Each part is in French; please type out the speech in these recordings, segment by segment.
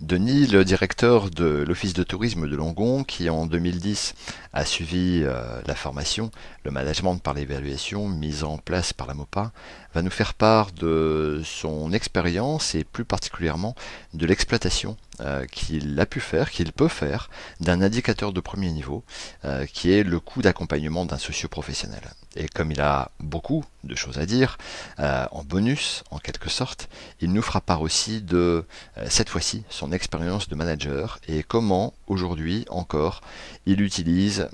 Denis, le directeur de l'Office de tourisme de Langon, qui en 2010 a suivi la formation, le management par l'évaluation mise en place par la MOPA, va nous faire part de son expérience et plus particulièrement de l'exploitation qu'il a pu faire, qu'il peut faire, d'un indicateur de premier niveau, qui est le coût d'accompagnement d'un socio-professionnel. Et comme il a beaucoup de choses à dire, en bonus, en quelque sorte, il nous fera part aussi de, cette fois-ci, son expérience de manager et comment, aujourd'hui encore, il utilise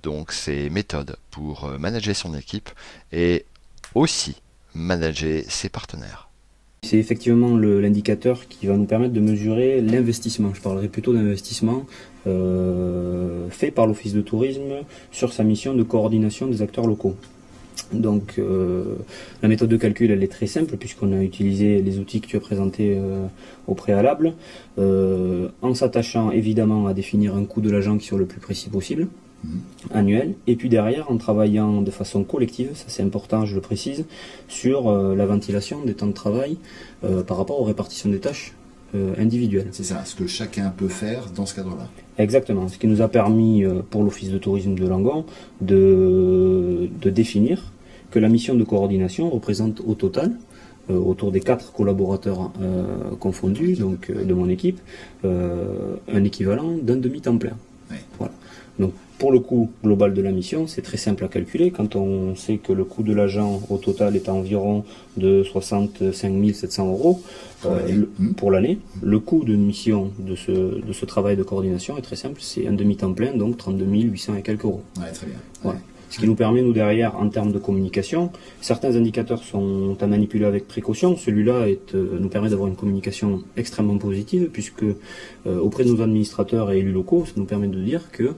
donc ces méthodes pour manager son équipe et aussi manager ses partenaires. C'est effectivement l'indicateur qui va nous permettre de mesurer l'investissement. Je parlerai plutôt d'investissement fait par l'Office de tourisme sur sa mission de coordination des acteurs locaux. Donc la méthode de calcul elle est très simple puisqu'on a utilisé les outils que tu as présentés au préalable, en s'attachant évidemment à définir un coût de l'agent qui soit le plus précis possible, annuel, et puis derrière en travaillant de façon collective, ça c'est important je le précise, sur la ventilation des temps de travail par rapport aux répartitions des tâches individuelles. C'est ça, ce que chacun peut faire dans ce cadre-là. Exactement, ce qui nous a permis pour l'Office de tourisme de Langon de définir que la mission de coordination représente au total, autour des 4 collaborateurs confondus, donc de mon équipe, un équivalent d'un demi-temps plein. Oui. Voilà. Donc pour le coût global de la mission, c'est très simple à calculer. Quand on sait que le coût de l'agent au total est à environ de 65 700 euros pour l'année, le coût de mission de ce travail de coordination est très simple, c'est un demi-temps plein, donc 32 800 et quelques euros. Ouais, très bien. Voilà. Ce qui nous permet, nous, derrière, en termes de communication, certains indicateurs sont à manipuler avec précaution. Celui-là nous permet d'avoir une communication extrêmement positive, puisque auprès de nos administrateurs et élus locaux, ça nous permet de dire que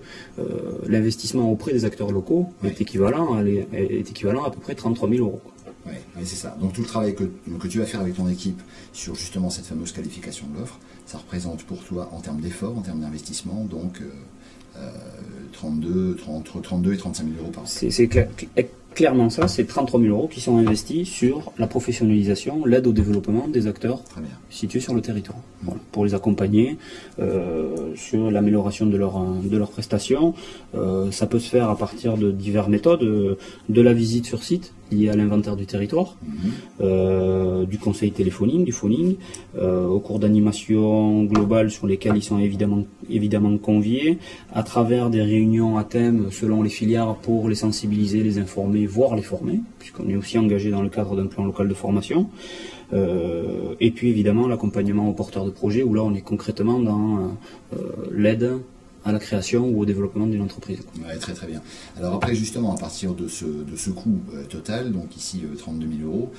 l'investissement auprès des acteurs locaux est équivalent à peu près 33 000 euros. Oui, c'est ça. Donc tout le travail que tu vas faire avec ton équipe sur justement cette fameuse qualification de l'offre, ça représente pour toi, en termes d'efforts, en termes d'investissement, donc entre 32 et 35 000 euros par an. C'est clairement ça, c'est 33 000 euros qui sont investis sur la professionnalisation, l'aide au développement des acteurs situés sur le territoire. Voilà, pour les accompagner sur l'amélioration de leurs prestations. Ça peut se faire à partir de diverses méthodes, de la visite sur site liée à l'inventaire du territoire, du conseil téléphonique, du phoning, au cours d'animations globales sur lesquelles ils sont évidemment conviés, à travers des réunions à thème selon les filières pour les sensibiliser, les informer, voire les former, puisqu'on est aussi engagé dans le cadre d'un plan local de formation. Et puis évidemment l'accompagnement aux porteurs de projets, où là on est concrètement dans l'aide à la création ou au développement d'une entreprise. Ouais, très très bien. Alors après justement, à partir de ce coût total, donc ici 32 000 euros,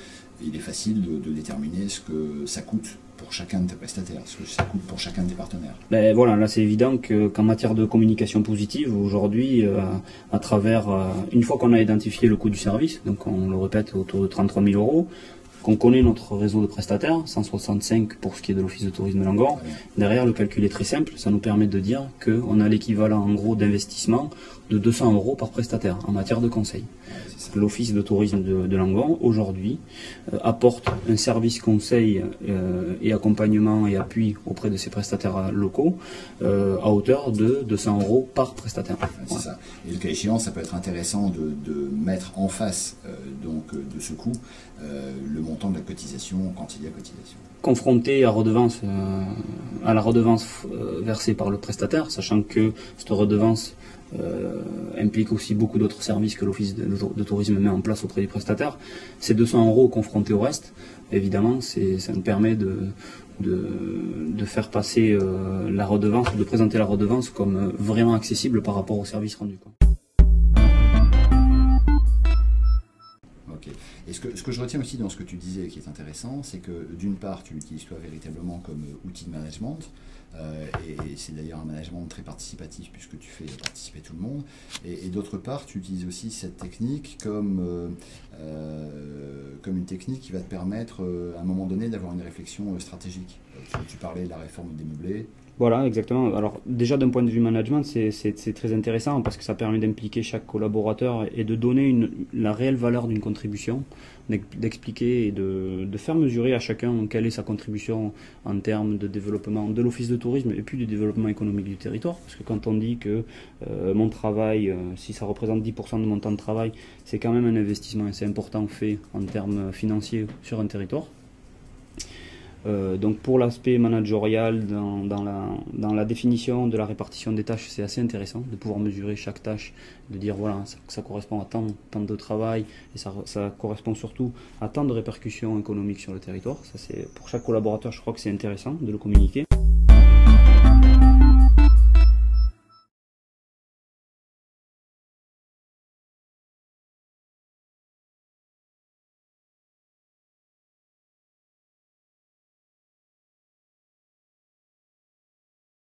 il est facile de déterminer ce que ça coûte pour chacun de tes prestataires, ce que ça coûte pour chacun de tes partenaires. Ben voilà, là c'est évident qu'en matière de communication positive, aujourd'hui, à travers, une fois qu'on a identifié le coût du service, donc on le répète autour de 33 000 euros, qu'on connaît notre réseau de prestataires, 165 pour ce qui est de l'Office de tourisme de Langon. Derrière, le calcul est très simple, ça nous permet de dire qu'on a l'équivalent en gros d'investissement de 200 euros par prestataire en matière de conseil. L'Office de tourisme de Langon, aujourd'hui, apporte un service conseil et accompagnement et appui auprès de ses prestataires locaux à hauteur de 200 euros par prestataire. C'est ça. Et le cas échéant, ça peut être intéressant de mettre en face donc, de ce coût le montant de la cotisation quand il y a cotisation. Confronté à la redevance versée par le prestataire, sachant que cette redevance implique aussi beaucoup d'autres services que l'Office de tourisme met en place auprès des prestataires. Ces 200 euros confrontés au reste, évidemment, ça nous permet de faire passer la redevance, de présenter la redevance comme vraiment accessible par rapport au service rendu. Ok. Et ce que je retiens aussi dans ce que tu disais qui est intéressant, c'est que d'une part, tu l'utilises toi véritablement comme outil de management, et c'est d'ailleurs un management très participatif puisque tu fais participer tout le monde. Et d'autre part, tu utilises aussi cette technique comme une technique qui va te permettre à un moment donné d'avoir une réflexion stratégique. Tu parlais de la réforme des meublés. Voilà, exactement. Alors déjà d'un point de vue management, c'est très intéressant parce que ça permet d'impliquer chaque collaborateur et de donner la réelle valeur d'une contribution, d'expliquer et de faire mesurer à chacun quelle est sa contribution en termes de développement de l'office de tourisme et puis du développement économique du territoire. Parce que quand on dit que mon travail, si ça représente 10% de mon temps de travail, c'est quand même un investissement assez important fait en termes financiers sur un territoire. Donc pour l'aspect managérial, dans la définition de la répartition des tâches, c'est assez intéressant de pouvoir mesurer chaque tâche, de dire voilà, ça correspond à tant de travail et ça correspond surtout à tant de répercussions économiques sur le territoire. Ça, pour chaque collaborateur, je crois que c'est intéressant de le communiquer.